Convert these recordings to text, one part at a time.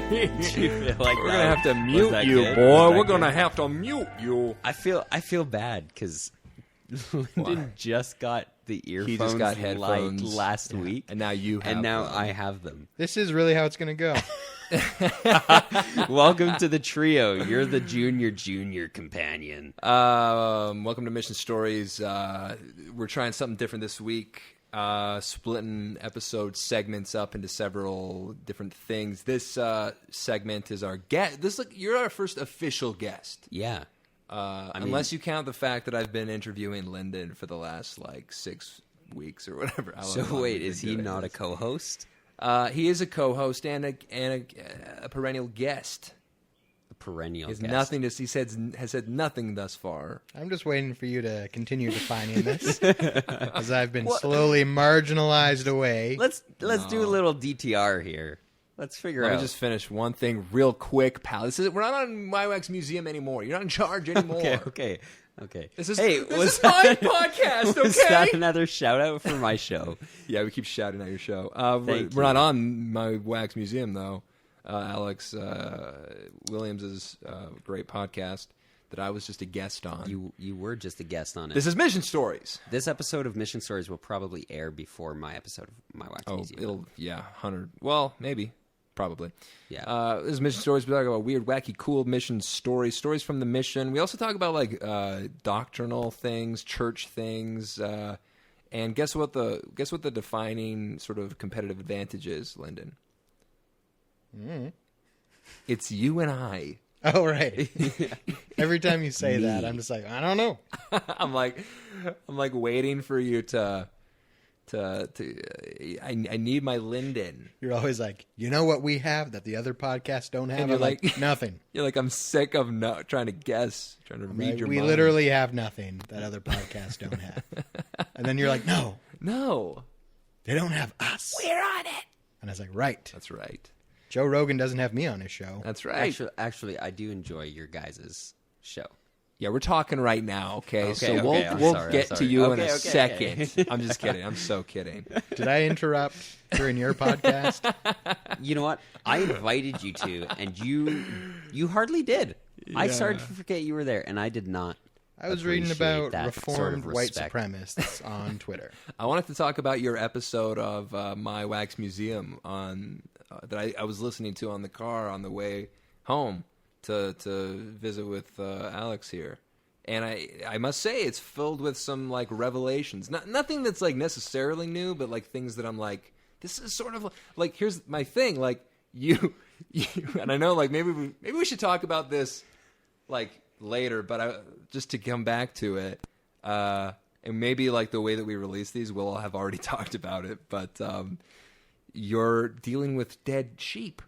feel like We're gonna have to mute you, boy. We're gonna have to mute you. I feel bad because Lyndon just got the earphones. He just got headphones last week, and now you have them. I have them. This is really how it's going to go. Welcome to the trio. You're the junior companion. Welcome to Mission Stories. We're trying something different this week. Splitting episode segments up into several different things. This segment is our guest. You're our first official guest. Yeah. Unless you count the fact that I've been interviewing Lyndon for the last 6 weeks or whatever. So wait, is he not a co-host? He is a co-host and a perennial guest. A perennial guest. He has said nothing thus far. I'm just waiting for you to continue defining this, as I've been slowly marginalized away. Let's do a little DTR here. Let's figure out. Let me just finish one thing real quick, pal. We're not on My Wax Museum anymore. You're not in charge anymore. Okay. This is my podcast, okay? Is that another shout-out for my show? Yeah, we keep shouting at your show. Thank we're you. not on My Wax Museum, though. Alex Williams' great podcast that I was just a guest on. You were just a guest on it. This is Mission Stories. This episode of Mission Stories will probably air before my episode of My Wax Museum. 100. Well, maybe. Probably. Yeah. This is Mission Stories. We talk about weird, wacky, cool mission stories from the mission. We also talk about doctrinal things, church things, and guess what the defining sort of competitive advantage is, Lyndon? It's you and I. Oh, right. Every time you say that, I'm just like, I don't know. I'm like waiting for you to I need my Lyndon. You're always like, you know what we have that the other podcasts don't have? And you're I'm like, nothing. You're like, I'm sick of trying to guess, trying to read your We mind. literally have nothing that other podcasts don't have. And then you're like, no, they don't have us. We're on it. And I was like, right. That's right. Joe Rogan doesn't have me on his show. That's right. Actually, I do enjoy your guys' show. Yeah, we're talking right now, okay? Okay, so okay, we'll sorry, get sorry. to you in Okay, a okay, second. okay. I'm just kidding. I'm so kidding. Did I interrupt during your podcast? You know what? I invited you to, and you hardly did. I started to forget you were there, and I did not. I was reading about that reformed sort of white respect. supremacists on Twitter. I wanted to talk about your episode of My Wax Museum that I was listening to on the car on the way home to visit with Alex here. And I must say it's filled with some revelations. Nothing that's necessarily new, but things that I'm like, this is sort of here's my thing. You and I know maybe we should talk about this later, but just to come back to it, and maybe the way that we release these, we'll all have already talked about it. But you're dealing with dead sheep.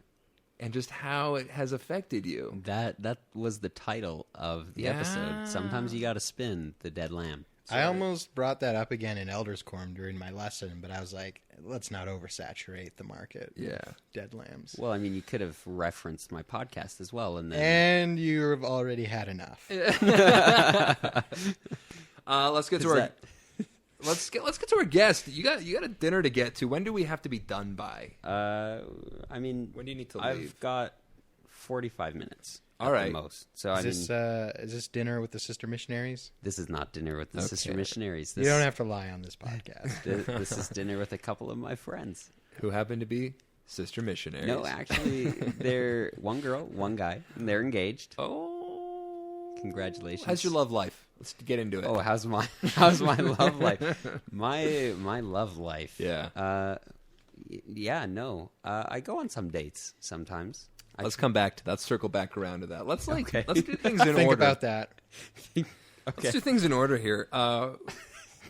And just how it has affected you. That was the title of the episode. Sometimes you got to spin the dead lamb. I almost brought that up again in Elders Quorum during my lesson, but I was like, let's not oversaturate the market. Yeah. Dead lambs. Well, I mean, you could have referenced my podcast as well, and then And you've already had enough. Let's get to our let's get to our guest. You got a dinner to get to. When do we have to be done by? I mean, When do you need to leave? I've got 45 minutes. All at right. the most. So Is this dinner with the sister missionaries? this is not dinner with the sister Okay. missionaries. You don't have to lie on this podcast. This is dinner with a couple of my friends. Who happen to be sister missionaries? No, actually, they're one girl, one guy, and they're engaged. Oh, Congratulations. How's your love life? Let's get into it. Oh, how's my love life? My love life. Yeah. I go on some dates sometimes. Let's come back to that. Let's circle back around to that. Let's do things in Think order. about that. Let's do things in order here.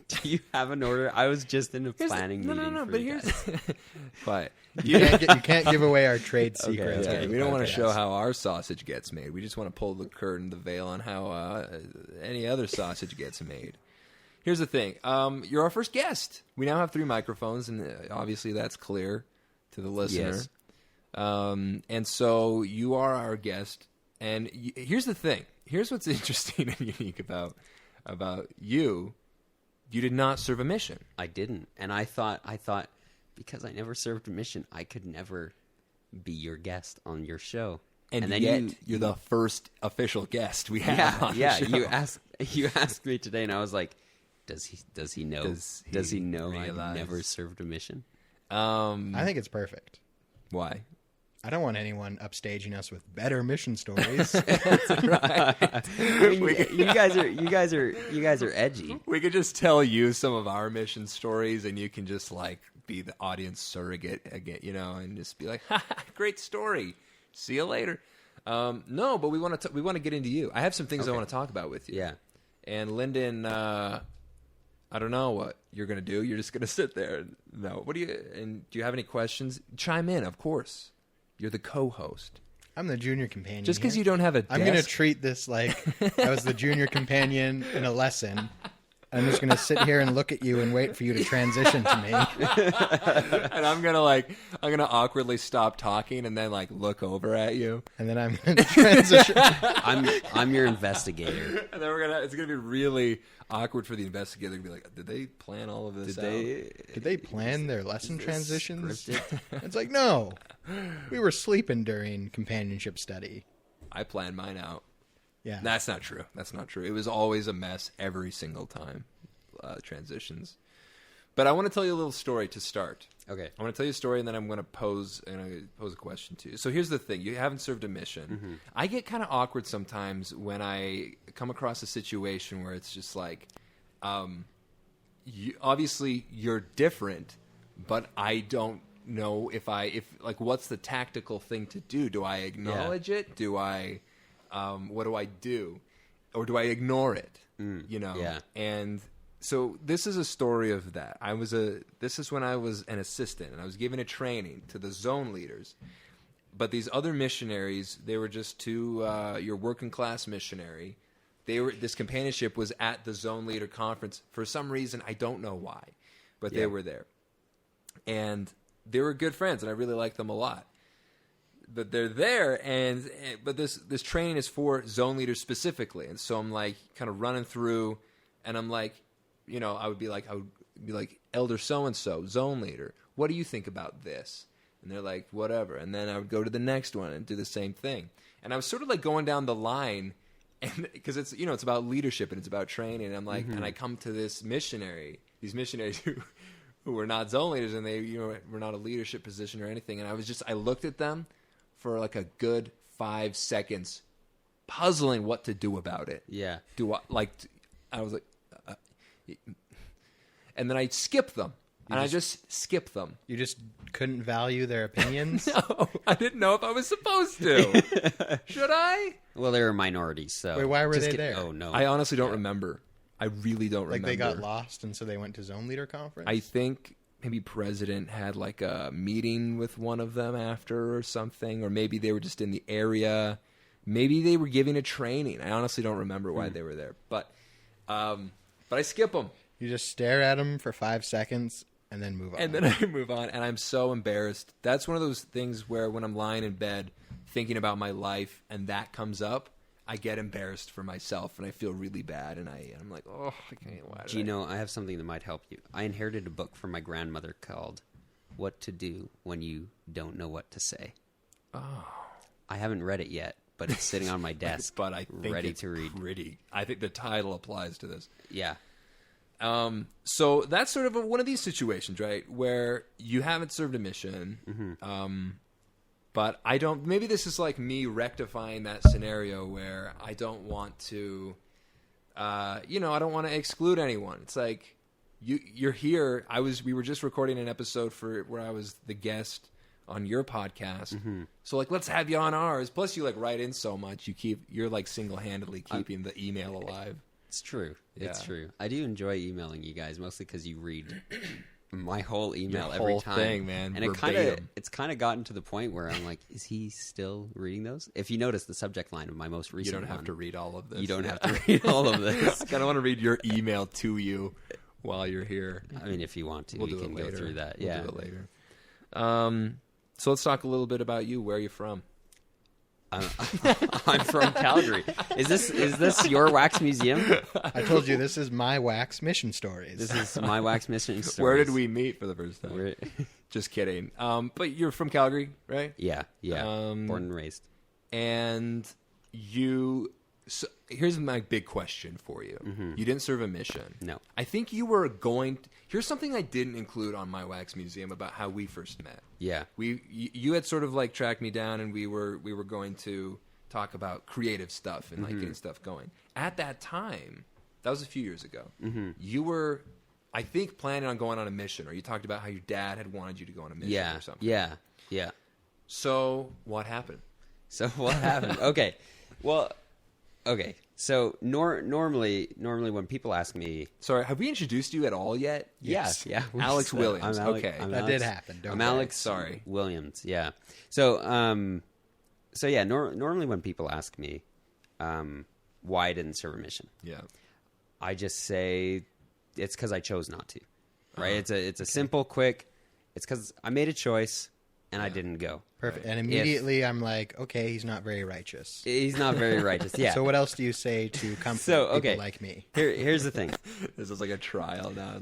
Do you have an order? I was just in a planning meeting. No. for But you here's guys. quiet. You can't give away our trade secrets. okay. on We the don't want to podcast. show how our sausage gets made. We just want to pull the curtain, the veil on how any other sausage gets made. Here's the thing. You're our first guest. We now have 3 microphones, and obviously that's clear to the listener. Yes. And so you are our guest. And here's the thing. Here's what's interesting and unique about you. You did not serve a mission. I didn't, and I thought because I never served a mission, I could never be your guest on your show. And then you're the first official guest we have on the show. You asked me today, and I was like, does he know? Does he know I never served a mission? I think it's perfect. Why? I don't want anyone upstaging us with better mission stories. That's right. I mean, you guys are edgy. We could just tell you some of our mission stories, and you can just like be the audience surrogate again, and just be like, "Ha, great story. See you later." No, but we want to get into you. I have some things I want to talk about with you. Yeah. And Lyndon, I don't know what you're going to do. You're just going to sit there. No. Do you have any questions? Chime in, of course. You're the co-host. I'm the junior companion. Just because you don't have a desk. I'm going to treat this like I was the junior companion in a lesson. I'm just going to sit here and look at you and wait for you to transition to me. And I'm going to awkwardly stop talking and then like look over at you. And then I'm going to transition. I'm your investigator. And then it's going to be really awkward for the investigator to be like, did they plan all of this out? Did they plan their lesson transitions? It's like, no. We were sleeping during companionship study. I planned mine out. Yeah. That's not true. It was always a mess every single time, transitions. But I want to tell you a little story to start. Okay. I want to tell you a story, and then I'm going to pose a question to you. So here's the thing. You haven't served a mission. Mm-hmm. I get kind of awkward sometimes when I come across a situation where it's just like, obviously you're different, but I don't know if what's the tactical thing to do? Do I acknowledge it? Do I... what do I do? Or do I ignore it? Yeah. And so this is a story of that. This is when I was an assistant, and I was giving a training to the zone leaders. But these other missionaries, they were just your working class missionary. This companionship was at the zone leader conference for some reason. I don't know why, but they were there. And they were good friends, and I really liked them a lot. But they're there, but this training is for zone leaders specifically, and so I'm like kind of running through, and I'm like, I would be like Elder so and so, zone leader, what do you think about this? And they're like, whatever. And then I would go to the next one and do the same thing. And I was sort of like going down the line, and because it's it's about leadership and it's about training. And I'm like, and I come to these missionaries who were not zone leaders, and they were not a leadership position or anything. And I looked at them for like a good 5 seconds, puzzling what to do about it. Yeah. I was like, and then I skipped them. I just skipped them. You just couldn't value their opinions? No, I didn't know if I was supposed to. Should I? Well, they were minorities, so... Wait, why were they there? Oh, no. I honestly don't remember. I really don't remember. Like they got lost, and so they went to zone leader conference? I think... maybe president had like a meeting with one of them after or something, or maybe they were just in the area. Maybe they were giving a training. I honestly don't remember why they were there, but I skip them. You just stare at them for 5 seconds and then move on. And then I move on, and I'm so embarrassed. That's one of those things where when I'm lying in bed thinking about my life and that comes up, I get embarrassed for myself, and I feel really bad, and I'm like, oh, I can't. Why Gino, I have something that might help you. I inherited a book from my grandmother called What to Do When You Don't Know What to Say. Oh. I haven't read it yet, but it's sitting on my desk, but I think ready it's to read. Pretty. I think the title applies to this. Yeah. So that's sort of one of these situations, right, where you haven't served a mission, but I don't. Maybe this is like me rectifying that scenario where I don't want to, I don't want to exclude anyone. It's like you're here. We were just recording an episode where I was the guest on your podcast. So like, let's have you on ours. Plus, you like write in so much. You're like single-handedly keeping the email alive. It's true. It's true. I do enjoy emailing you guys, mostly because you read my whole email every whole time, thing, man. And it's kind of gotten to the point where I'm like, is he still reading those? If you notice the subject line of my most recent you don't have one, to read all of this. You don't have to read all of this. I kind of want to read your email to you while you're here. I mean, if you want to, we can go through that. We'll do it later. So let's talk a little bit about you. Where are you from? I'm from Calgary. Is this your wax museum? I told you this is my wax mission stories. This is my wax mission stories. Where did we meet for the first time? We're- Just kidding. But you're from Calgary, right? yeah. Born and raised. And you. So here's my big question for you. You didn't serve a mission. No. I think you were going. Here's something I didn't include on my wax museum about how we first met. Yeah. You had sort of like tracked me down, and we were going to talk about creative stuff and like getting stuff going. At that time, that was a few years ago. You were, I think, planning on going on a mission, or you talked about how your dad had wanted you to go on a mission or something. Yeah. So what happened? So what happened? Okay. Well, okay. So normally when people ask me, Sorry, have we introduced you at all yet? yeah. Alex Williams. Okay. That did happen. I'm Don't worry. Alex. Sorry. Williams. Yeah. So yeah. Normally when people ask me why I didn't serve a mission, Yeah. I just say it's because I chose not to. Right? It's a simple, quick. It's because I made a choice and I didn't go. Perfect. And immediately I'm like, okay, he's not very righteous. He's not very righteous. Yeah. So what else do you say to comfort So, people like me? Here's the thing. This is like a trial now.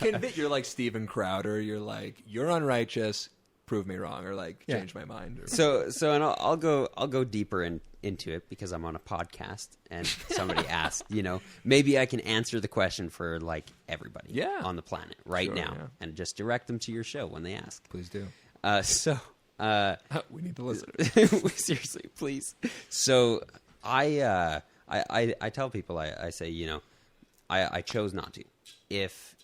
Like, you're like Steven Crowder. You're like, you're unrighteous. Prove me wrong, or like change my mind. Or... So, and I'll go deeper into it because I'm on a podcast and somebody asked, maybe I can answer the question for like everybody on the planet right now, and just direct them to your show when they ask. Please do. We need the listeners. Seriously, please. So I tell people, I say, I chose not to. If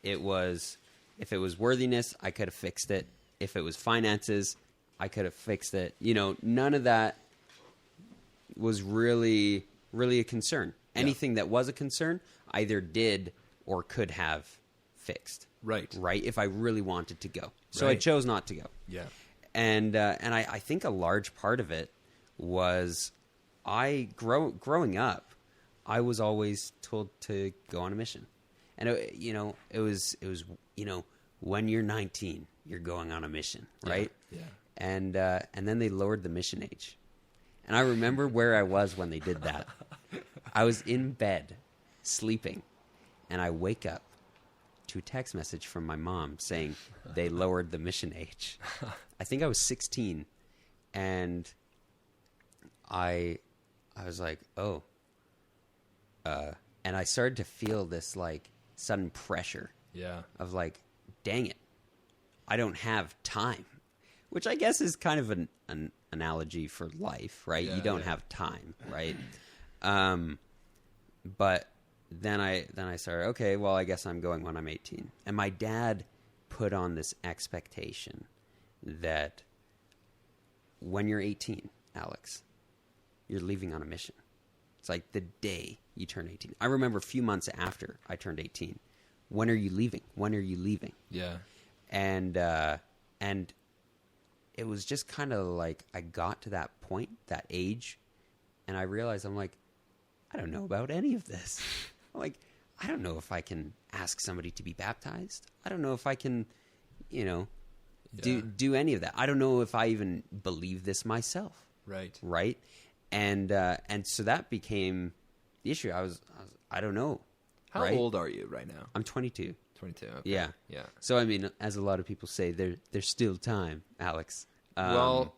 it was worthiness, I could have fixed it. If it was finances, I could have fixed it. None of that was really a concern. Anything that was a concern, I either did or could have fixed. Right. If I really wanted to go. So I chose not to go. Yeah. And I think a large part of it was growing up, I was always told to go on a mission. And it was when you're 19, you're going on a mission, right? Yeah. And then they lowered the mission age. And I remember where I was when they did that. I was in bed, sleeping, and I wake up to a text message from my mom saying they lowered the mission age. I think I was 16, and I was like, oh. And I started to feel this like sudden pressure of like, dang it, I don't have time, which I guess is kind of an analogy for life, right? You don't have time, right? But then I started, okay, well, I guess I'm going when I'm 18. And my dad put on this expectation that when you're 18, Alex, you're leaving on a mission. It's like the day you turn 18. I remember a few months after I turned 18. When are you leaving? When are you leaving? Yeah. And it was just kind of like I got to that point, that age, and I realized I'm like, I don't know about any of this. I'm like, I don't know if I can ask somebody to be baptized. I don't know if I can, do any of that. I don't know if I even believe this myself. Right. And so that became the issue. I don't know. How old are you right now? I'm 22. 22. Okay. Yeah. So I mean, as a lot of people say, there's still time, Alex. Well,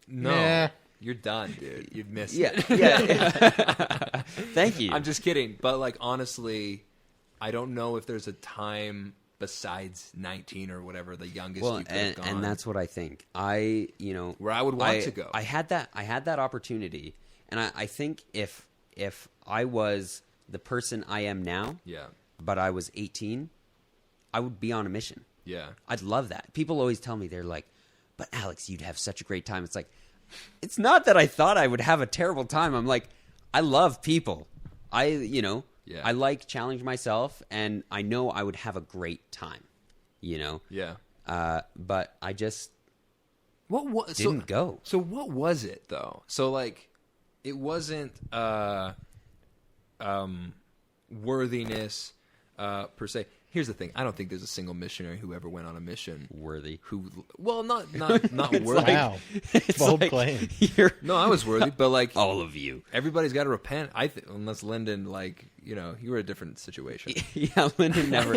no, yeah. You're done, dude. You've missed it. Yeah. Thank you. I'm just kidding, but like honestly, I don't know if there's a time besides 19 or whatever the youngest you could have gone. And that's what I think. Where I would want to go. I had that opportunity, and I think if I was the person I am now, but I was 18, I would be on a mission. Yeah. I'd love that. People always tell me, they're like, but Alex, you'd have such a great time. It's like, it's not that I thought I would have a terrible time. I'm like, I love people. I like challenge myself, and I know I would have a great time, Yeah. But I just didn't go. So what was it though? So like, it wasn't worthiness per se. Here's the thing. I don't think there's a single missionary who ever went on a mission Worthy. not worthy. Wow. It's Bold like, claim. No, I was worthy, but like all of you. everybody's got to repent. Unless Lyndon, like, you were a different situation. Yeah, Lyndon never.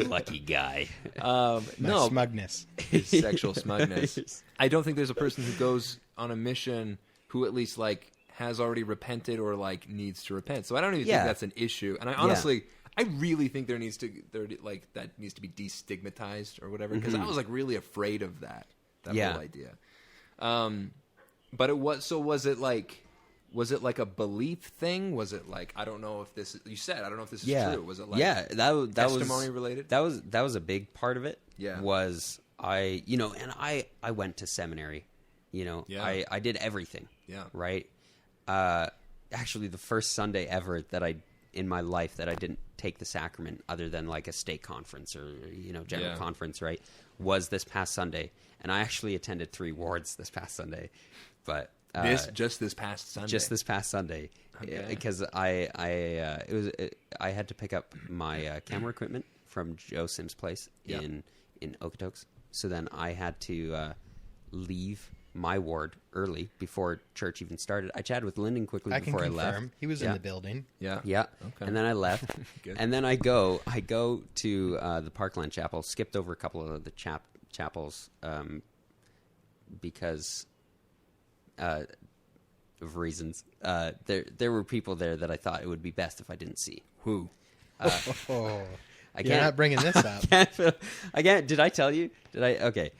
Lucky guy. My No, smugness. his sexual smugness. I don't think there's a person who goes on a mission who at least like has already repented or like needs to repent. So I don't even Yeah. think that's an issue. And I honestly, I really think that needs to be destigmatized or whatever, because I was like really afraid of that Yeah. whole idea. But was it like a belief thing? Was it like, I don't know if this is true. Was it like that testimony was related? That was a big part of it. Yeah. Was I went to seminary. Yeah. I did everything. Yeah. Right. Actually, the first Sunday ever in my life that I didn't take the sacrament, other than like a stake conference or general conference, right, was this past Sunday, and I actually attended 3 wards this past Sunday, but just this past Sunday. Just this past Sunday, Okay. because I had to pick up my camera equipment from Joe Sim's place in Okotoks. So then I had to leave my ward early before church even started. I chatted with Lyndon quickly I can before I confirm. left. He was in the building. Yeah. Yeah. Okay. And then I left. Good. And then I go to the Parkland Chapel, skipped over a couple of the chapels because of reasons. There were people there that I thought it would be best if I didn't see. Who? Oh, I you're not bringing this up. I can't. Did I tell you? Did I? Okay.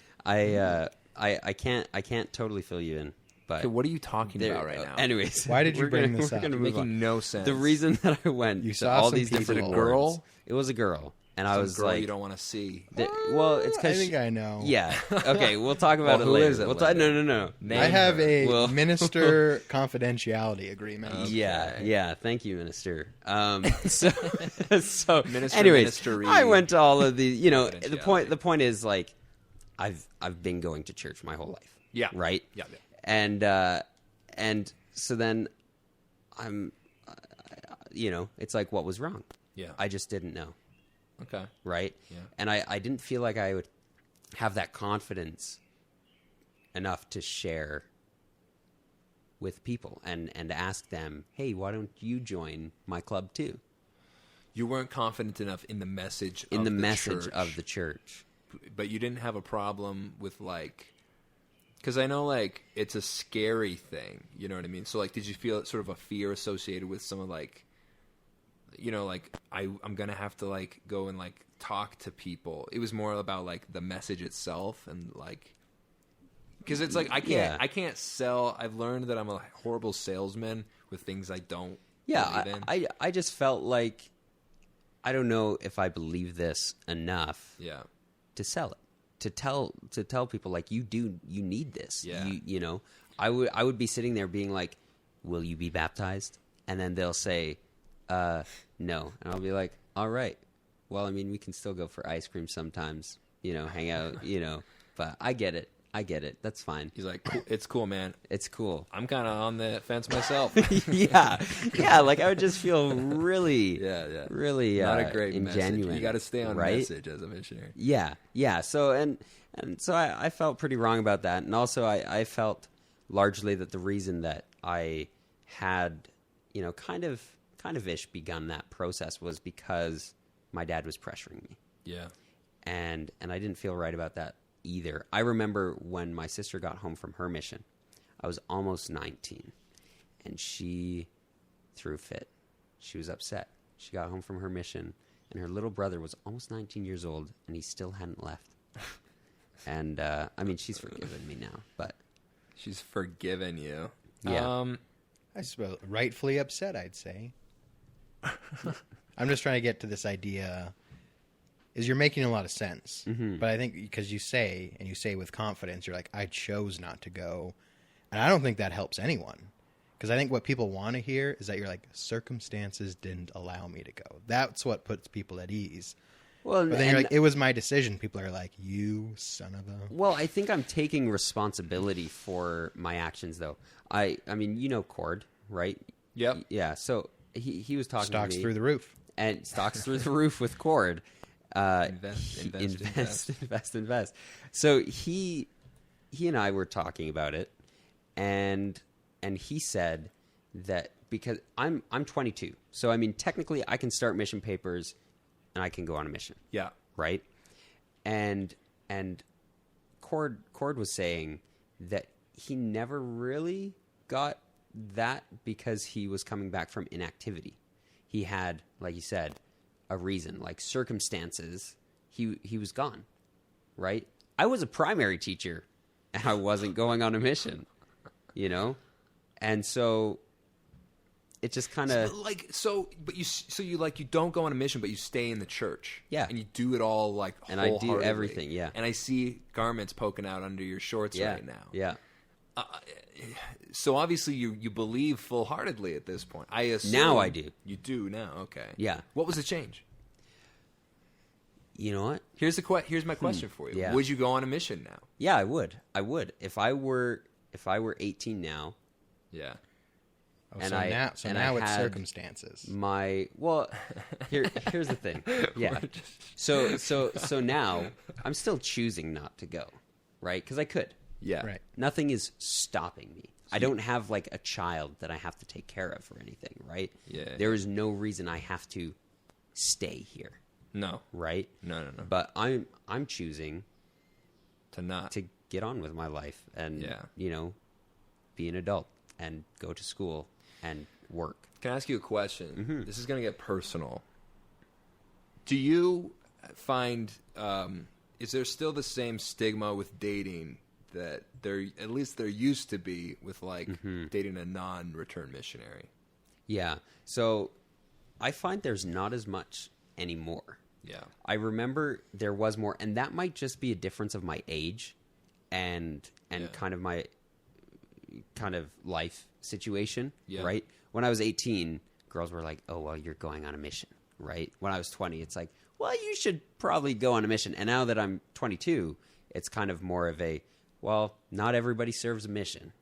I can't totally fill you in. But Okay, what are you talking about right now? Anyways, Why did you bring this up? We're gonna move Making on. no sense. The reason that I went You to saw all some these different people. Was it a girl? wards- It was a girl, and I Some was girl like, you don't want to see. well, it's I because think I know. yeah. Okay, we'll talk about Well, it who later. is it, We'll Lyndon? no. Name I have her. a Well- minister confidentiality agreement. Yeah. Thank you, Minister. So Minister, anyways, Minister-y I went to all of these. The confidentiality. point is like, I've been going to church my whole life. Yeah. Right. Yeah. And so then I'm, it's like, what was wrong? Yeah. I just didn't know. Okay. Right. Yeah. And I didn't feel like I would have that confidence enough to share with people and ask them, hey, why don't you join my club too? You weren't confident enough in the message In of the the message church, of the church. but you didn't have a problem with like, because I know like it's a scary thing, you know what I mean? So like, did you feel sort of a fear associated with some of like, like I'm gonna have to like go and like talk to people? It was more about like the message itself and like, because it's like I can't sell. I've learned that I'm a horrible salesman with things I don't Yeah, believe in. I just felt like I don't know if I believe this enough Yeah. to sell it. To tell people like you need this. Yeah. I would be sitting there being like, will you be baptized? And then they'll say, no. And I'll be like, all right. Well, I mean, we can still go for ice cream sometimes, hang out, but I get it. That's fine. He's like, cool. It's cool, man. It's cool. I'm kind of on the fence myself. yeah. Like I would just feel really, Yeah. really Not a great ingenuine. message. You got to stay on right? message as a missionary. Yeah. So and so I felt pretty wrong about that, and also I felt largely that the reason that I had kind of ish begun that process was because my dad was pressuring me. Yeah. And I didn't feel right about that either. I remember when my sister got home from her mission, I was almost 19, and she threw a fit. She was upset. She got home from her mission, and her little brother was almost 19 years old, and he still hadn't left. And, I mean, she's forgiven me now, but... She's forgiven you. Yeah. I suppose rightfully upset, I'd say. I'm just trying to get to this idea. Is you're making a lot of sense, but I think because you say with confidence, you're like, I chose not to go, and I don't think that helps anyone. Because I think what people want to hear is that you're like, circumstances didn't allow me to go. That's what puts people at ease. Well, But then you're like, it was my decision. People are like, you son of a... Well, I think I'm taking responsibility for my actions, though. I mean, Cord, right? Yep. Yeah, so he was talking Stocks to me. through the roof. and stocks through the roof with Cord. Invest. So he and I were talking about it, and he said that because I'm 22, so I mean technically I can start mission papers, and I can go on a mission. Yeah. Right. And Cord was saying that he never really got that because he was coming back from inactivity. He had, like you said, a reason, like circumstances. He was gone, right? I was a primary teacher, and I wasn't going on a mission, and so it just kind of but you don't go on a mission, but you stay in the church, yeah, and you do it all like and I do everything, yeah. And I see garments poking out under your shorts right now, yeah. So obviously you believe full-heartedly at this point. I assume now I do. You do now, okay? Yeah. What was the change? You know what? Here's my question for you. Yeah. Would you go on a mission now? Yeah, I would. If I were 18 now. Yeah. Now it's circumstances. Here's the thing. Yeah. So now I'm still choosing not to go, right? Because I could. Yeah. Right. Nothing is stopping me. I don't have like a child that I have to take care of or anything, right? Yeah. There is no reason I have to stay here. No. Right? No. But I'm choosing to not to get on with my life and be an adult and go to school and work. Can I ask you a question? Mm-hmm. This is going to get personal. Do you find is there still the same stigma with dating that there used to be with like dating a non-return missionary? Yeah. So I find there's not as much anymore. Yeah. I remember there was more, and that might just be a difference of my age and kind of my kind of life situation, right? When I was 18, girls were like, "Oh, well, you're going on a mission," right? When I was 20, it's like, "Well, you should probably go on a mission." And now that I'm 22, it's kind of more of a, well, not everybody serves a mission,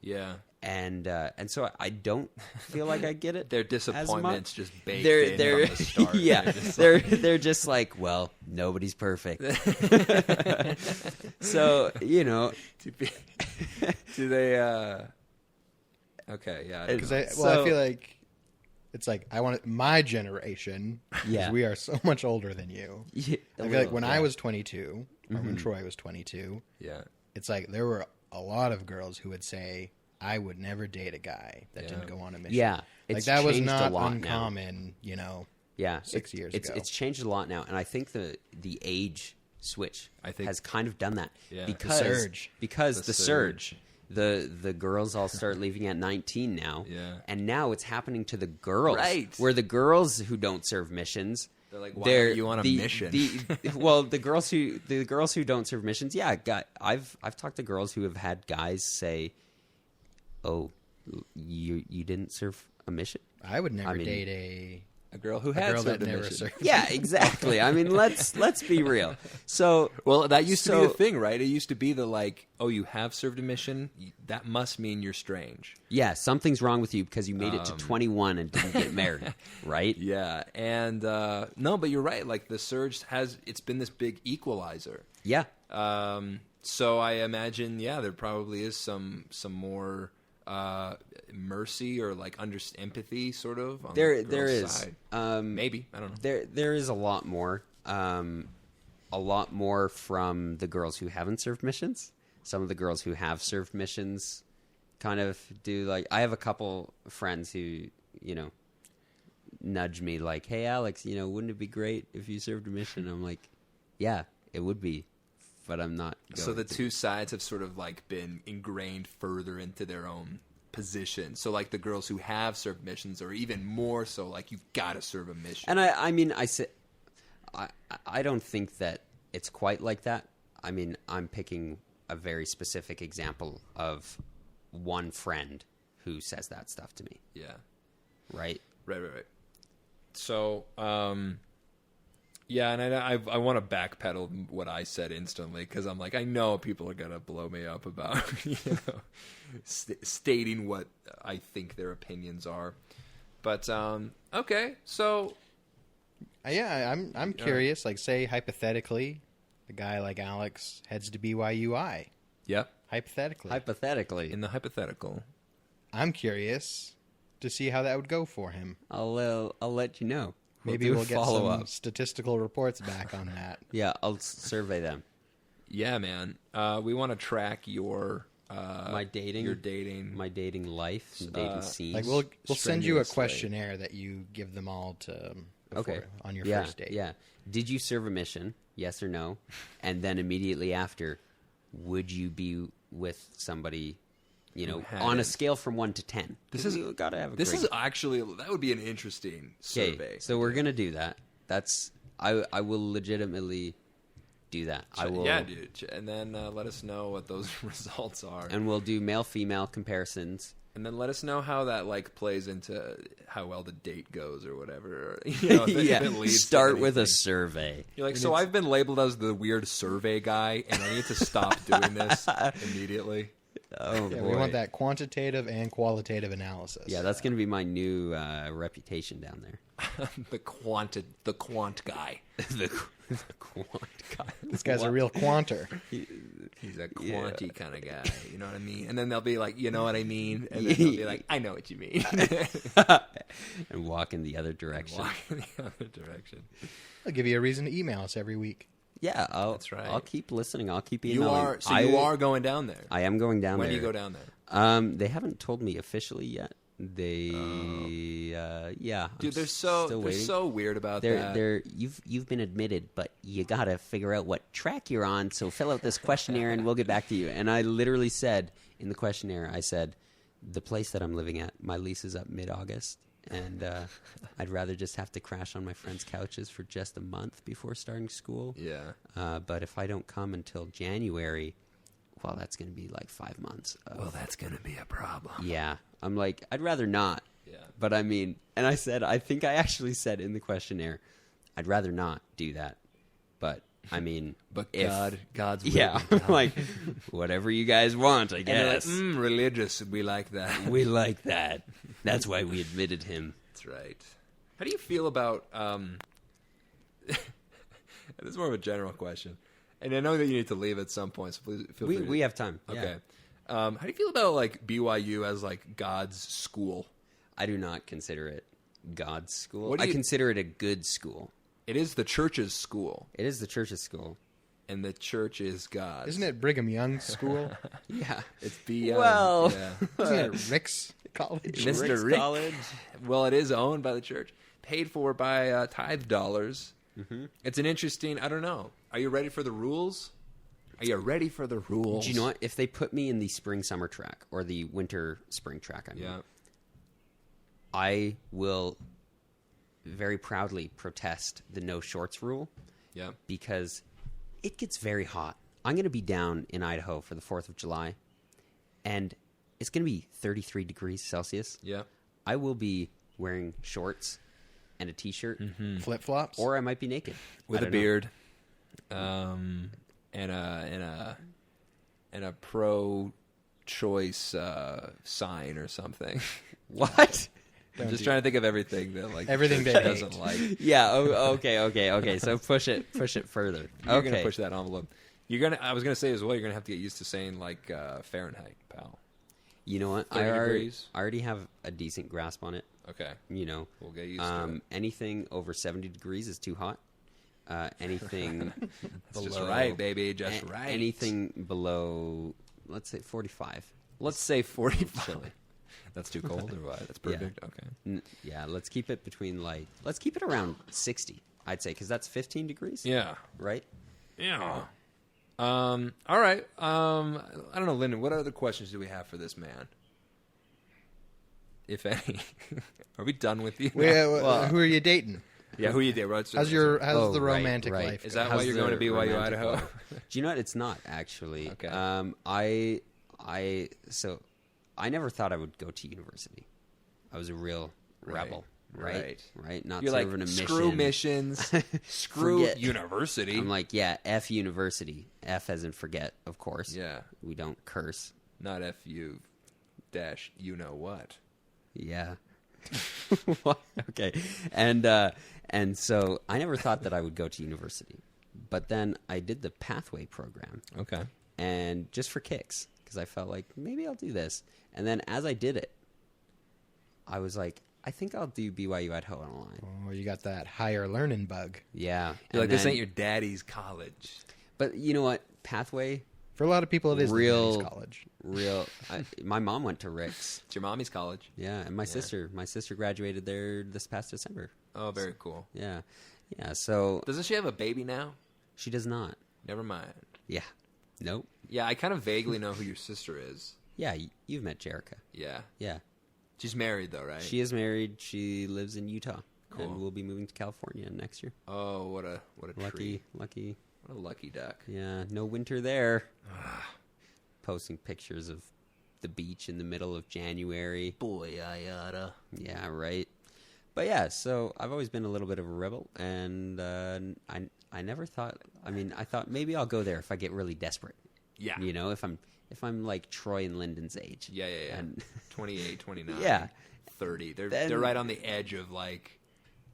Yeah. And so I don't feel like I get it. Their disappointments just baked they're, in from the start. Yeah, they're just like, well, nobody's perfect. So do they? Okay, yeah. Because I feel like it's like I want my generation. Yeah, we are so much older than you. Yeah, I feel like when I was 22, or when Troy was 22, it's like there were a lot of girls who would say, I would never date a guy that didn't go on a mission. Yeah, like that was not a lot uncommon, now. 6 years ago. It's changed a lot now, and I think the age switch has kind of done that because the surge. The girls all start leaving at 19 now, and now it's happening to the girls, right? Where the girls who don't serve missions. They're like, why are you on a mission? The girls who don't serve missions, I've talked to girls who have had guys say, "Oh, you didn't serve a mission." I would never date a girl who had served a never mission. served. Yeah, exactly. I mean, let's be real. So, well, that used to be the thing, right? It used to be the like, oh, you have served a mission. That must mean you're strange. Yeah, something's wrong with you because you made it to 21 and didn't get married, right? Yeah, and no, but you're right. Like the surge it's been this big equalizer. Yeah. So I imagine, there probably is some more mercy or like empathy, sort of. On there the girl's is side. Maybe, I don't know. There is a lot more from the girls who haven't served missions. Some of the girls who have served missions kind of do like. I have a couple friends who nudge me like, "Hey, Alex, wouldn't it be great if you served a mission?" I'm like, "Yeah, it would be." But I'm not going So the two sides have sort of like been ingrained further into their own position. So like the girls who have served missions are even more so like you've got to serve a mission. And I don't think that it's quite like that. I mean, I'm picking a very specific example of one friend who says that stuff to me. Yeah. Right? Right. So, yeah, and I want to backpedal what I said instantly because I'm like, I know people are gonna blow me up about stating what I think their opinions are. But okay, so I'm curious. Like, say hypothetically, a guy like Alex heads to BYUI. Yep. Hypothetically, In the hypothetical. I'm curious to see how that would go for him. I'll let you know. Maybe do a we'll get follow some up. statistical reports back on that. Yeah, I'll survey them. Yeah, man. We want to track your My dating, your dating. my dating life, dating scene. Like we'll send you a Strenuously. questionnaire that you give them all to before, on your yeah, first date. Yeah. Did you serve a mission? Yes or no? And then immediately after, would you be with somebody? You know, Who on a hadn't. scale from 1 to 10. This is gotta have a This grade. is actually that would be an interesting Okay, survey. so we're gonna do that. That's I will legitimately do that. I will. Yeah, dude. And then let us know what those results are. And we'll do male female comparisons. And then let us know how that like plays into how well the date goes or whatever. Or, you know, if it, yeah. if it leads to Start with a anything. survey. You're like, so I've been labeled as the weird survey guy, and I need to stop doing this immediately. Oh Yeah, boy. we want that quantitative and qualitative analysis. Yeah, that's gonna be my new reputation down there. the quant guy. the quant guy. This guy's a real quanter. He's a quanty kind of guy. You know what I mean? And then they'll be like, you know what I mean? And then they'll be like, I know what you mean. And walk in the other direction. Walk in the other direction. I'll give you a reason to email us every week. Yeah, That's right. I'll keep listening. I'll keep You emailing. are you are going down there. I am going down When there. do you go down there? They haven't told me officially yet. They, yeah, Dude, I'm they're still waiting. so weird about They're, that. you've been admitted, but you gotta figure out what track you're on. So fill out this questionnaire, and we'll get back to you. And I literally said in the questionnaire, I said, the place that I'm living at, my lease is up mid-August, and I'd rather just have to crash on my friends' couches for just a month before starting school. Yeah. But if I don't come until January, well, that's going to be like 5 months. Well, that's going to be a problem. Yeah. I'm like, I'd rather not. Yeah. But I mean, and I said, I think I actually said in the questionnaire, I'd rather not do that. But I mean, But if- God's will yeah, be I'm done. like, whatever you guys want, I And they're like, guess. religious. We like that. We like that. That's why we admitted him. That's right. How do you feel about? This is more of a general question, and I know that you need to leave at some point. So please feel free. We have time. Yeah. Okay. How do you feel about like BYU as like God's school? I do not consider it God's school. What do I you- consider it a good school. It is the church's school, It is the church's school. and the church is God's. Isn't it Brigham Young School? Yeah. It's BYU. Well- yeah. Isn't it Rick's College? Mr. Rick's Rick. College. Well, it is owned by the church, paid for by tithe dollars. Mm-hmm. It's an interesting. I don't know. Are you ready for the rules? Are you ready for the rules? Do you know what? If they put me in the spring-summer track or the winter-spring track, I mean, Yeah. I will very proudly protest the no shorts rule Yeah. because it gets very hot. I'm going to be down in Idaho for the 4th of July, and it's going to be 33 degrees Celsius. Yeah. I will be wearing shorts and a t-shirt, Flip flops? or I might be naked. With I a don't know. beard, and a pro-choice sign or something. What? I'm just trying to think of everything that like Everything church they doesn't hate. like. Yeah. Okay. So push it further. You're okay. gonna push that envelope. You're gonna. I was gonna say as well. You're gonna have to get used to saying like Fahrenheit, pal. You know what? 30 degrees. I already have a decent grasp on it. Okay, You know, we'll get used to it. anything over 70 degrees is too hot. Anything That's just below- right, baby. Just a- right. Anything below, let's say 45. Let's say 45. Chilly. That's too cold or what? That's perfect. Okay. Yeah, let's keep it between let's keep it around 60. I'd say because that's 15 degrees. Yeah. Right. Yeah. All right. I don't know, Lyndon. What other questions do we have for this man? If any. Are we done with you? Who are you dating? Yeah. Who you did? Right? How's the right, romantic right. life? Is that How's why you're going to the BYU romantic Idaho? life? Do you know what? It's not actually. Okay. So I never thought I would go to university. I was a real rebel. Right. Not You're like, serving a mission. screw missions, screw Forget- university. I'm like, yeah, F university. F as in forget, of course. Yeah. We don't curse. Not FU dash you know what. Yeah. What? Okay. And And so I never thought that I would go to university. But then I did the pathway program. Okay. And just for kicks, because I felt like maybe I'll do this. And then as I did it, I was like, I think I'll do BYU Idaho online. Oh, you got that higher learning bug. Yeah. You're like, this then- ain't your daddy's college. But you know what? Pathway, For a lot of people, it is Real- the daddy's college. my mom went to Rick's. It's your mommy's college. Yeah, and my sister graduated there this past December. Oh, very cool. Yeah. Yeah, so Doesn't she have a baby now? she does not. Never mind. Yeah. Nope. Yeah, I kind of vaguely know who your sister is. Yeah, you've met Jerica. Yeah. Yeah. She's married, though, right? She is married. She lives in Utah. Cool. And will be moving to California next year. Oh, what a treat. Lucky. What a lucky duck. Yeah, no winter there. Posting pictures of the beach in the middle of January. Boy, I oughta. Yeah, right. But yeah, so I've always been a little bit of a rebel, and I never thought. I mean, I thought maybe I'll go there if I get really desperate. Yeah. You know, if I'm like Troy and Lyndon's age. Yeah. And 28, 29. Yeah. 30. They're Then- right on the edge of like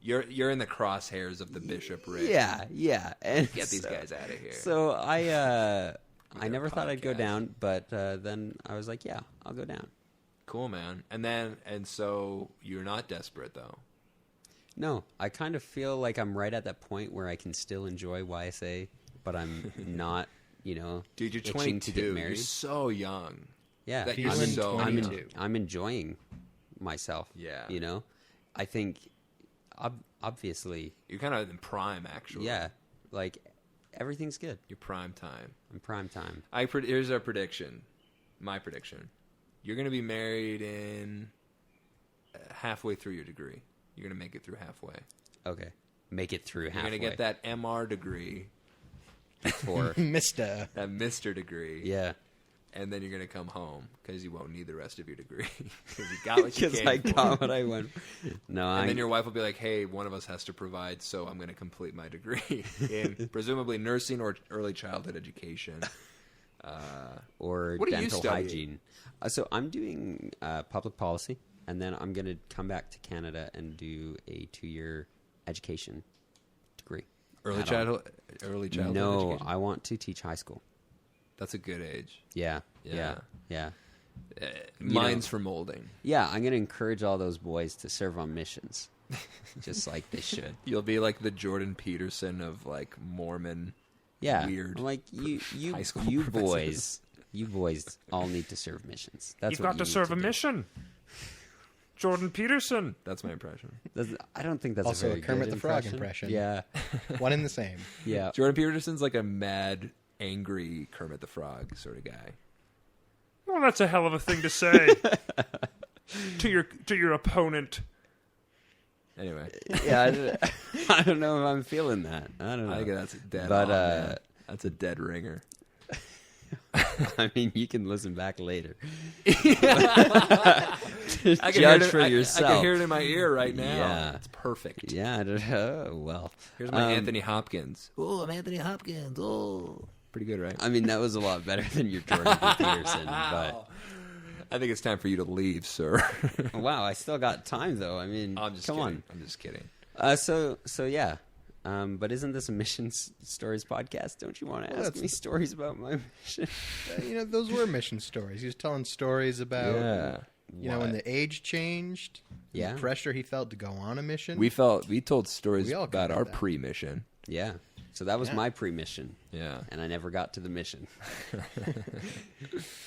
you're in the crosshairs of the bishopric. yeah. And Get these so- guys out of here. So I got never a thought I'd go podcast. down, but then I was like, yeah, I'll go down. Cool, man. And so you're not desperate though. No, I kind of feel like I'm right at that point where I can still enjoy YSA, but I'm not, Dude, you're itching 22. to get married. You're so young. Yeah, that you're so 22. I'm enjoying myself. Yeah. I think obviously, You're kind of in prime, actually. yeah, like everything's good. You're prime time. I'm prime time. Here's our prediction. My prediction. You're going to be married in halfway through your degree. You're going to make it through halfway. Okay, make it through You're halfway. going to get that MR degree, before. Mister. that Mr. degree, Yeah, and then you're going to come home because you won't need the rest of your degree because you got what you because came I for. got what I went. No, And then your wife will be like, hey, one of us has to provide, so I'm going to complete my degree in presumably nursing or early childhood education. or What are you dental studying? hygiene. So I'm doing public policy, and then I'm going to come back to Canada and do a 2-year education degree. Early Add-on. childhood No, education? I want to teach high school. That's a good age. Yeah. Yeah. You Mine's know- for molding. Yeah, I'm going to encourage all those boys to serve on missions, just like they should. You'll be like the Jordan Peterson of like Mormon. Yeah, Weird I'm like you high school you professors. boys all need to serve missions. That's You've what got to you need serve a do. mission. Jordan Peterson. That's my impression. I don't think that's Also a a very Kermit good the Frog impression. Yeah, One and the same. yeah. Jordan Peterson's like a mad, angry Kermit the Frog sort of guy. Well, that's a hell of a thing to say to your opponent. Anyway, Yeah, I don't know if I'm feeling that. I don't know. I think that's dead. But, on, man. That's a dead ringer. I mean, you can listen back later. I can hear Judge it, for I yourself. can hear it in my ear right now. Yeah. It's perfect. Yeah, I don't know. Well, Here's my Anthony Hopkins. Oh, I'm Anthony Hopkins. Oh, pretty good, right? I mean, that was a lot better than your Jordan B. Peterson. But I think it's time for you to leave, sir. wow, I still got time though. I mean, I'm just come kidding. on. I'm just kidding. So yeah. But isn't this a mission stories podcast? Don't you want to ask that's- me stories about my mission? Those were mission stories. He was telling stories about, when What? the age changed, Yeah. the pressure he felt to go on a mission. We told stories We all about kinda our did that. pre-mission. Yeah. So that was Yeah. my pre-mission, Yeah. and I never got to the mission.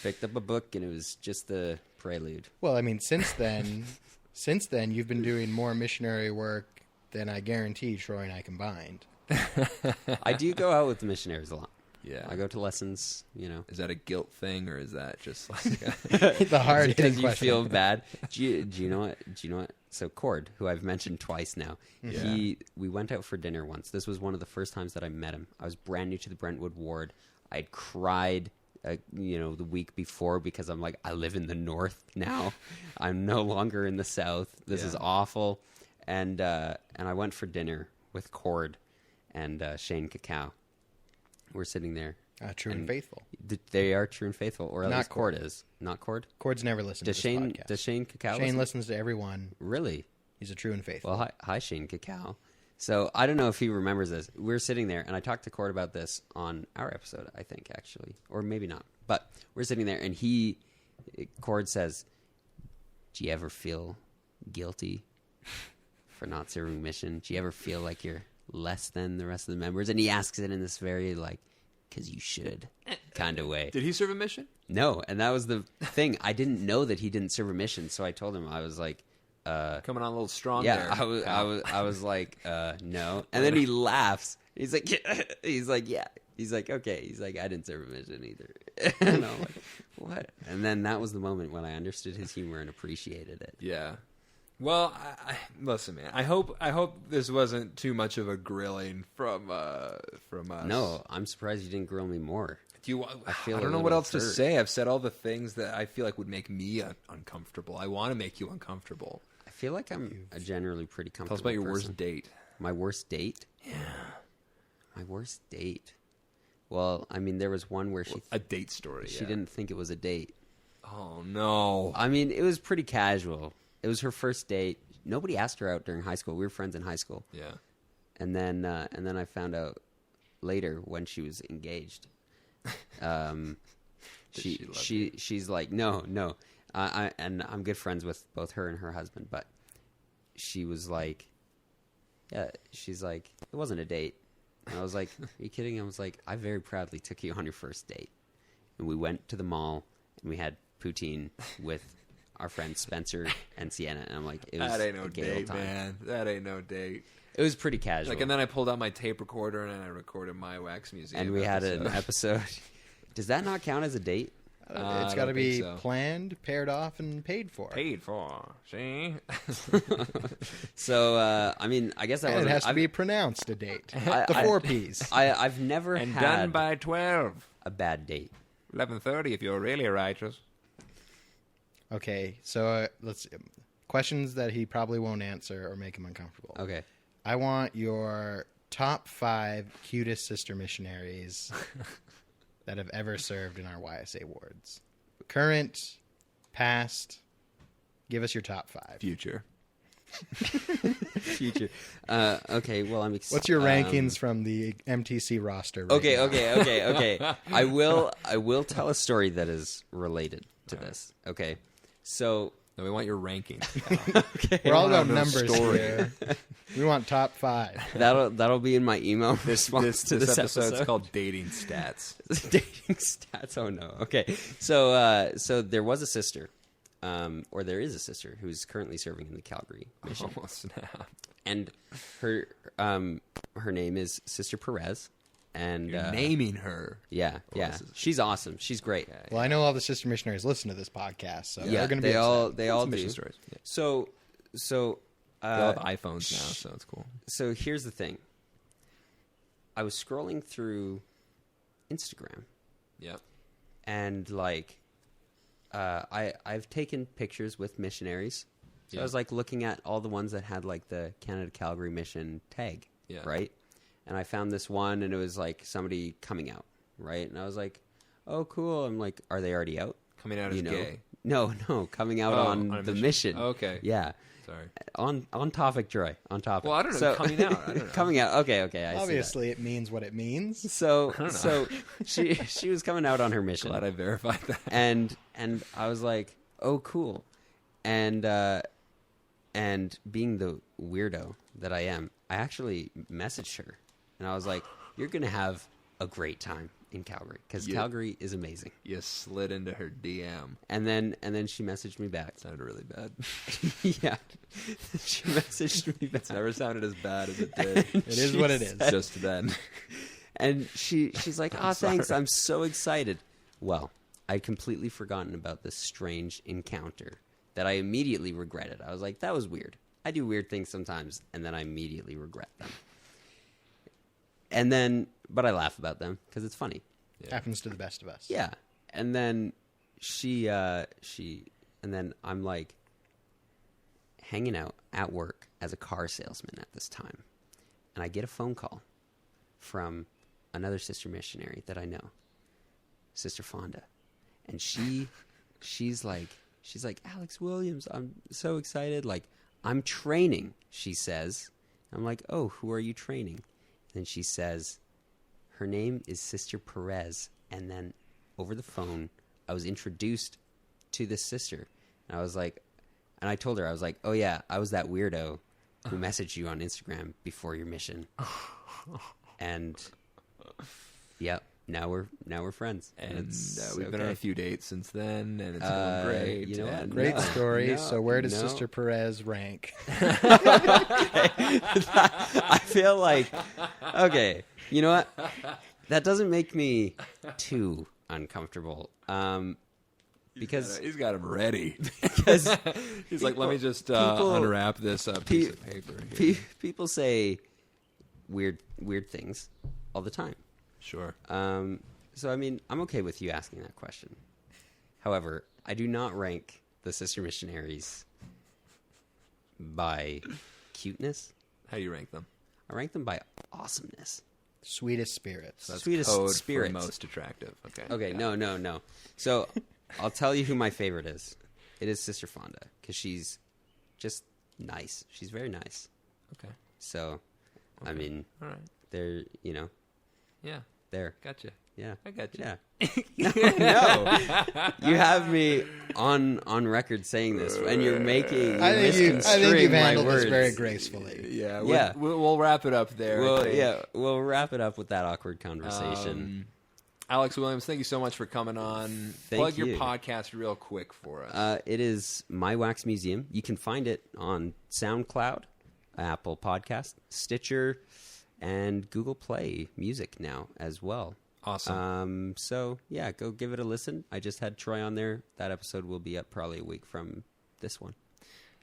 Picked up a book, and it was just the prelude. Well, I mean, since then, you've been doing more missionary work than I guarantee Troy and I combined. I do go out with the missionaries a lot. Yeah. I go to lessons, Is that a guilt thing or is that just like The hard because hitting you question. feel bad. Do you know what? So Cord, who I've mentioned twice now, we went out for dinner once. This was one of the first times that I met him. I was brand new to the Brentwood ward. I'd cried, the week before because I'm like, I live in the north now. I'm no longer in the south. This is awful. And I went for dinner with Cord and Shane Cacao. We're sitting there. True and faithful. They are true and faithful, or at Not least Cord Cord. is. Not Cord? Cord's never listened Does to this Shane podcast. Does Shane Cacao Shane listen? listens to everyone. Really? He's a true and faithful. Well, hi Shane Cacao. So I don't know if he remembers this. We're sitting there, and I talked to Cord about this on our episode, I think, actually. Or maybe not. But we're sitting there, and Cord says, do you ever feel guilty for not serving a mission? Do you ever feel like you're less than the rest of the members? And he asks it in this very, like, because you should kind of way. Did he serve a mission? No, and that was the thing. I didn't know that he didn't serve a mission, so I told him, I was like, Coming on a little strong yeah, there. I was like, no. And then he laughs. He's like, he's like, yeah. He's like, okay. He's like, I didn't serve a mission either. And I'm like, what? And then that was the moment when I understood his humor and appreciated it. Yeah. Well, listen, man. I hope this wasn't too much of a grilling from us. No, I'm surprised you didn't grill me more. I feel a don't know what little else to hurt. say. I've said all the things that I feel like would make me uncomfortable. I want to make you uncomfortable. I feel like I'm a generally pretty comfortable Tell us about your person. worst date. My worst date? Yeah. My worst date? Well, I mean, there was one where A date story. she didn't think it was a date. Oh, no. I mean, it was pretty casual. It was her first date. Nobody asked her out during high school. We were friends in high school. Yeah. And then I found out later when she was engaged. She's like, no. And I'm good friends with both her and her husband, but she was like, yeah, she's like, it wasn't a date. And I was like, are you kidding? I was like, I very proudly took you on your first date. And we went to the mall and we had poutine with our friends Spencer and Sienna. And I'm like, it was That ain't no a gay old date, time. man. That ain't no date. It was pretty casual. And then I pulled out my tape recorder and I recorded my Wax Museum. And we had an episode. Does that not count as a date? It's I got to don't be think so. planned, paired off, and paid for. Paid for. See? So, I mean, I guess that And was it has to be pronounced a date. The I- 4 Ps. I've never And had done by 12. a bad date. 11:30 if you're really righteous. Okay, so let's questions that he probably won't answer or make him uncomfortable. Okay. I want your top 5 cutest sister missionaries that have ever served in our YSA wards. Current, past. Give us your top 5. Future. Future. Okay. Well, I'm. What's your rankings from the MTC roster? Right now? Okay. I will tell a story that is related to this. Okay. So No, we want your ranking. We're all about know numbers story. here. We want top 5. that'll be in my email response to this episode's episode. called Dating Stats. Dating stats. Oh no. Okay. So there was a sister, or there is a sister who's currently serving in the Calgary mission, Oh, snap. and her name is Sister Perez, and You're naming her. yeah, this is- she's awesome. She's great. Well, I know all the sister missionaries listen to this podcast, so Yeah, they're going to be they upset. all Some do. mission stories. Yeah. So They all have iPhones now, so it's cool. So here's the thing. I was scrolling through Instagram, Yep. and like, I've taken pictures with missionaries. So I was like looking at all the ones that had like the Canada Calgary mission tag, Yeah. right? And I found this one, and it was like somebody coming out, right? And I was like, oh, cool. I'm like, are they already out? Coming out as gay. No, Oh, coming out on on a the mission. mission. Okay. Yeah. Sorry. On topic, Troy. On topic. Well, I don't know. Coming out. I don't know. Coming out. Okay. I see that. Obviously, it means what it means. So don't know. she was coming out on her mission, Glad I verified that. and I was like, oh, cool, and being the weirdo that I am, I actually messaged her, and I was like, you're gonna have a great time in Calgary because Yeah. Calgary is amazing. You slid into her DM. And then she messaged me back. Sounded really bad. Yeah, she messaged me back. It's never sounded as bad as it did. It is what it is. Just then. And she's like, oh, thanks. I'm so excited. Well, I'd completely forgotten about this strange encounter that I immediately regretted. I was like, that was weird. I do weird things sometimes, and then I immediately regret them. But I laugh about them because it's funny. Happens to the best of us. Yeah. And then and then I'm like hanging out at work as a car salesman at this time. And I get a phone call from another sister missionary that I know, Sister Fonda. And she's like, Alex Williams, I'm so excited. Like, I'm training, she says, I'm like, oh, who are you training? And she says, her name is Sister Perez. And then over the phone, I was introduced to this sister. And I was like, and I told her, I was like, oh yeah, I was that weirdo who messaged you on Instagram before your mission. And yep, now we're friends. And it's we've been on a few dates since then, and it's going great. You know what? Great story. No, So where does no. Sister Perez rank? I feel like, okay, you know what? That doesn't make me too uncomfortable. Because He's got him ready. because He's like, let me just people- unwrap this piece of paper here. people say weird things all the time. Sure. So I mean, I'm okay with you asking that question. However, I do not rank the sister missionaries by cuteness. How do you rank them? I rank them by awesomeness. Sweetest spirits. That's Sweetest code spirits. for most attractive. Okay. Okay, got it. no. So I'll tell you who my favorite is. It is Sister Fonda because she's just nice. She's very nice. Okay. So, I Okay. mean, All right. they're Yeah. there. Gotcha. Yeah, I got you. Yeah. No, you have me on record saying this, and you're making I think you've misconstruing my handled words. this very gracefully. Yeah. Yeah. We'll wrap it up there. I Well, think. yeah, we'll wrap it up with that awkward conversation. Alex Williams, thank you so much for coming on. Thank Plug you. your podcast real quick for us. It is My Wax Museum. You can find it on SoundCloud, Apple Podcast, Stitcher, and Google Play Music now as well. Awesome. So yeah, go give it a listen. I just had Troy on there. That episode will be up probably a week from this one.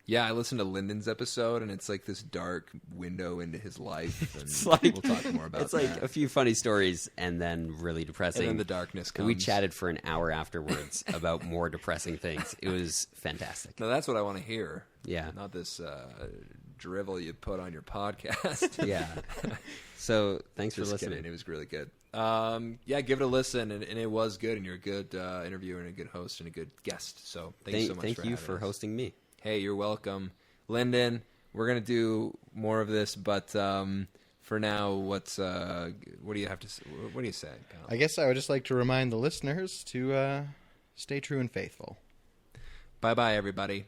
Yeah, I listened to Lyndon's episode, and it's like this dark window into his life. And It's like we'll talk more about it's like that. a few funny stories and then really depressing. And then the darkness comes. We chatted for an hour afterwards about more depressing things. It was fantastic. No, that's what I want to hear. Yeah. Not this drivel you put on your podcast. Yeah. So thanks for Just listening. kidding. It was really good. Yeah, give it a listen, and it was good, and you're a good interviewer and a good host and a good guest. So thank you so much Thank for you having for us. hosting me. Hey, you're welcome. Lyndon, we're going to do more of this, but for now, what do you have to what do you say, pal? I guess I would just like to remind the listeners to stay true and faithful. Bye-bye, everybody.